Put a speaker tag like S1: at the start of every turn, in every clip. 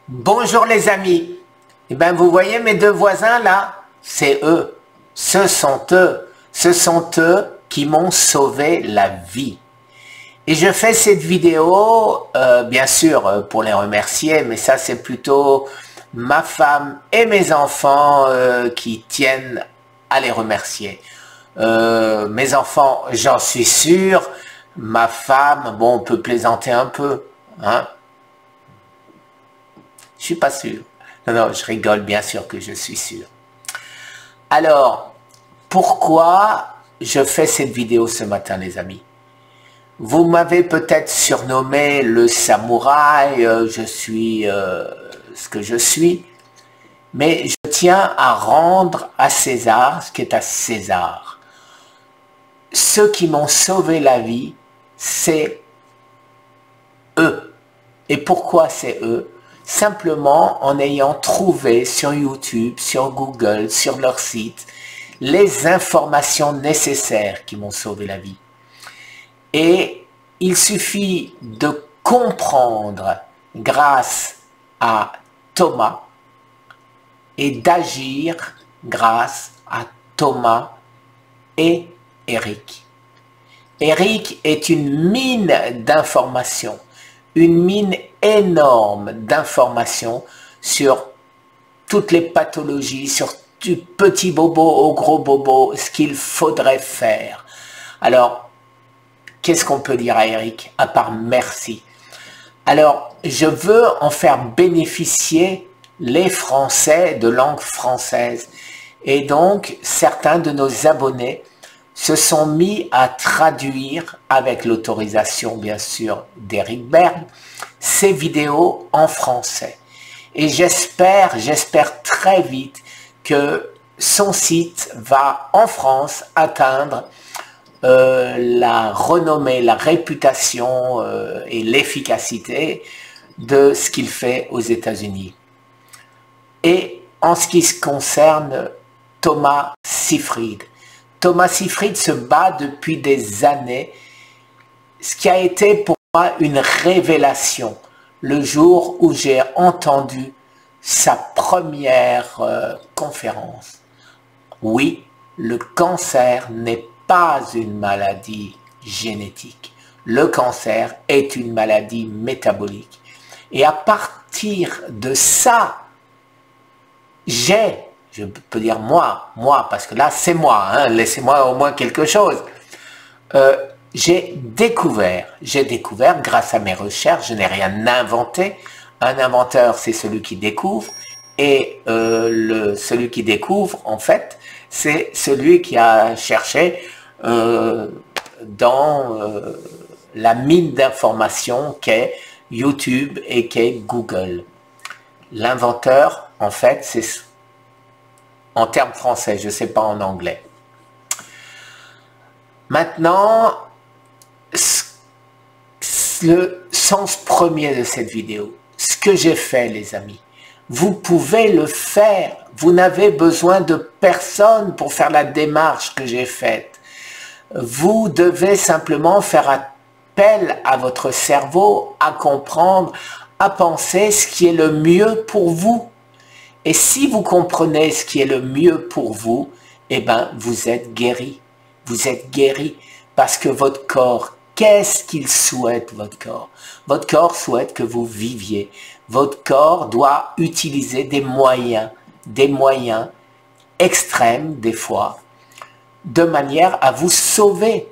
S1: Bonjour les amis. Eh bien, vous voyez mes deux voisins là? C'est eux. Ce sont eux. Ce sont eux qui m'ont sauvé la vie. Et je fais cette vidéo, bien sûr, pour les remercier, mais ça c'est plutôt ma femme et mes enfants qui tiennent à les remercier. Mes enfants, j'en suis sûr. Ma femme, bon, on peut plaisanter un peu, hein. Je suis pas sûr. Non, non, je rigole, bien sûr que je suis sûr. Alors, pourquoi je fais cette vidéo ce matin, les amis? Vous m'avez peut-être surnommé le samouraï, je suis ce que je suis, mais je tiens à rendre à César ce qui est à César. Ceux qui m'ont sauvé la vie, c'est eux. Et pourquoi c'est eux? Simplement en ayant trouvé sur YouTube, sur Google, sur leur site, les informations nécessaires qui m'ont sauvé la vie. Et il suffit de comprendre grâce à Thomas et d'agir grâce à Thomas et Eric. Eric est une mine d'informations, une mine énorme d'informations sur toutes les pathologies, sur du petit bobo au gros bobo, ce qu'il faudrait faire. Alors, qu'est-ce qu'on peut dire à Eric, à part merci? Alors, je veux en faire bénéficier les Français de langue française. Et donc, certains de nos abonnés se sont mis à traduire, avec l'autorisation bien sûr d'Eric Berg, ces vidéos en français. Et j'espère très vite que son site va en France atteindre la renommée, la réputation et l'efficacité de ce qu'il fait aux États-Unis. Et en ce qui se concerne Thomas Seyfried, Thomas Seyfried se bat depuis des années, ce qui a été pour moi une révélation le jour où j'ai entendu sa première conférence. Oui, le cancer n'est pas une maladie génétique. Le cancer est une maladie métabolique. Et à partir de ça, je peux dire moi, parce que là c'est moi, hein, laissez-moi au moins quelque chose. J'ai découvert grâce à mes recherches, je n'ai rien inventé. Un inventeur, c'est celui qui découvre, et celui qui découvre, en fait, c'est celui qui a cherché dans la mine d'informations qu'est YouTube et qu'est Google. L'inventeur, en fait, c'est en termes français, je ne sais pas en anglais. Maintenant, le sens premier de cette vidéo, ce que j'ai fait, les amis, vous pouvez le faire. Vous n'avez besoin de personne pour faire la démarche que j'ai faite. Vous devez simplement faire appel à votre cerveau, à comprendre, à penser ce qui est le mieux pour vous. Et si vous comprenez ce qui est le mieux pour vous, eh bien, vous êtes guéri. Vous êtes guéri parce que votre corps, qu'est-ce qu'il souhaite, votre corps? Votre corps souhaite que vous viviez. Votre corps doit utiliser des moyens extrêmes des fois, de manière à vous sauver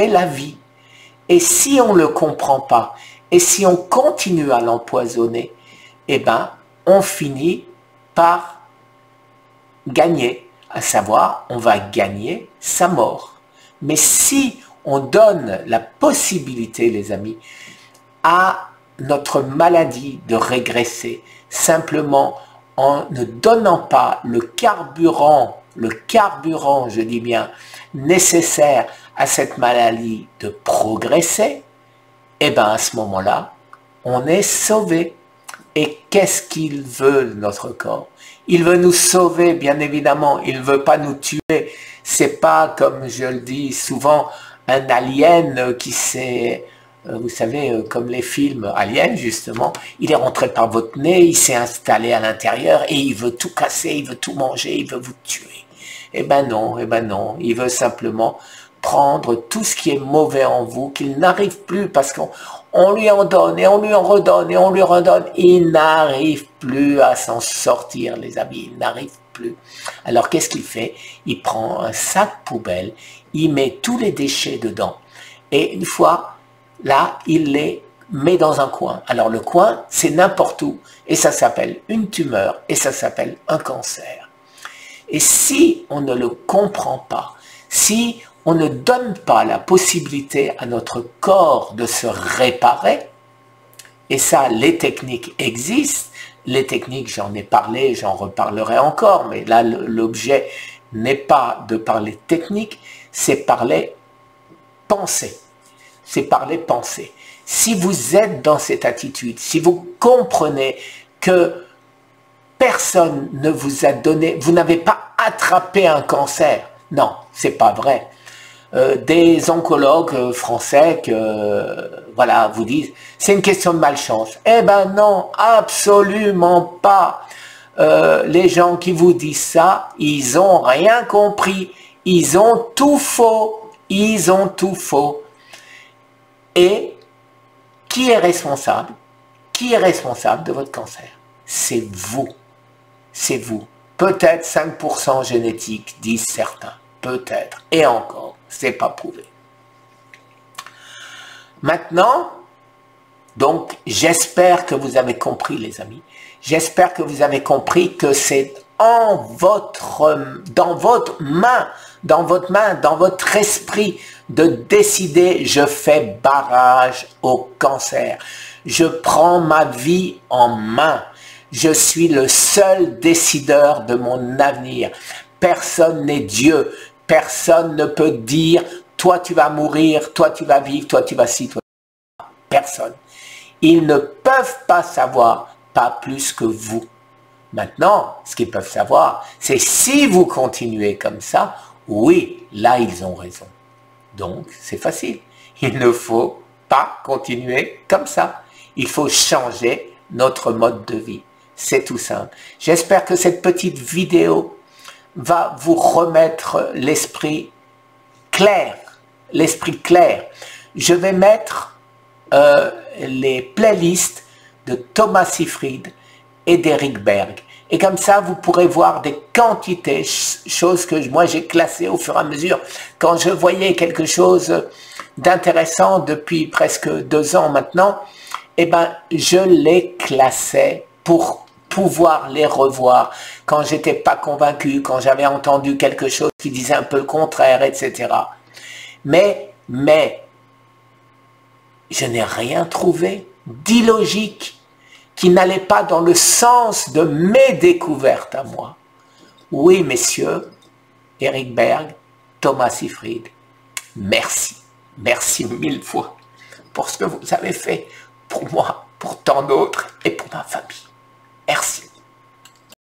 S1: la vie. Et si on ne le comprend pas, et si on continue à l'empoisonner, eh bien, on finit par gagner, à savoir, on va gagner sa mort. Mais si on donne la possibilité, les amis, à notre maladie de régresser, simplement en ne donnant pas le carburant, je dis bien, nécessaire à cette maladie de progresser, et bien à ce moment-là, on est sauvé. Et qu'est-ce qu'il veut, notre corps? Il veut nous sauver, bien évidemment, il ne veut pas nous tuer. C'est pas, comme je le dis souvent, un alien qui s'est vous savez, comme les films aliens, justement, il est rentré par votre nez, il s'est installé à l'intérieur et il veut tout casser, il veut tout manger, il veut vous tuer. Eh ben non, il veut simplement prendre tout ce qui est mauvais en vous, qu'il n'arrive plus, parce qu'on lui en donne, et on lui en redonne, et on lui redonne, il n'arrive plus à s'en sortir, les amis, il n'arrive plus. Alors qu'est-ce qu'il fait? Il prend un sac poubelle, il met tous les déchets dedans, et une fois, là, il les met dans un coin. Alors le coin, c'est n'importe où, et ça s'appelle une tumeur, et ça s'appelle un cancer. Et si on ne le comprend pas, si on ne donne pas la possibilité à notre corps de se réparer, et ça, les techniques existent, les techniques, j'en ai parlé, j'en reparlerai encore, mais là, l'objet n'est pas de parler technique, c'est parler pensée. C'est parler pensée. Si vous êtes dans cette attitude, si vous comprenez que personne ne vous a donné, vous n'avez pas attrapé un cancer, non, c'est pas vrai. Des oncologues français voilà, vous disent c'est une question de malchance. Eh ben non, absolument pas. Les gens qui vous disent ça, ils ont rien compris, ils ont tout faux, ils ont tout faux. Et qui est responsable? Qui est responsable de votre cancer? C'est vous. C'est vous. Peut-être 5% génétique, disent certains. Peut-être. Et encore, c'est pas prouvé. Maintenant, donc, j'espère que vous avez compris, les amis. J'espère que vous avez compris que c'est dans votre main, dans votre esprit, de décider, je fais barrage au cancer. Je prends ma vie en main. Je suis le seul décideur de mon avenir. Personne n'est Dieu. Personne ne peut dire, toi tu vas mourir, toi tu vas vivre, toi tu vas ci, toi. Personne. Ils ne peuvent pas savoir, pas plus que vous. Maintenant, ce qu'ils peuvent savoir, c'est si vous continuez comme ça, oui, là ils ont raison. Donc, c'est facile. Il ne faut pas continuer comme ça. Il faut changer notre mode de vie. C'est tout simple. J'espère que cette petite vidéo va vous remettre l'esprit clair. L'esprit clair. Je vais mettre les playlists de Thomas Seyfried et d'Eric Berg. Et comme ça, vous pourrez voir des quantités, choses que moi j'ai classées au fur et à mesure. Quand je voyais quelque chose d'intéressant depuis presque 2 ans maintenant, eh ben, je les classais pour pouvoir les revoir quand j'étais pas convaincu, quand j'avais entendu quelque chose qui disait un peu le contraire, etc. Mais, je n'ai rien trouvé d'illogique qui n'allait pas dans le sens de mes découvertes à moi. Oui, messieurs, Eric Berg, Thomas Seyfried, merci. Merci 1000 fois pour ce que vous avez fait pour moi, pour tant d'autres et pour ma famille. Merci.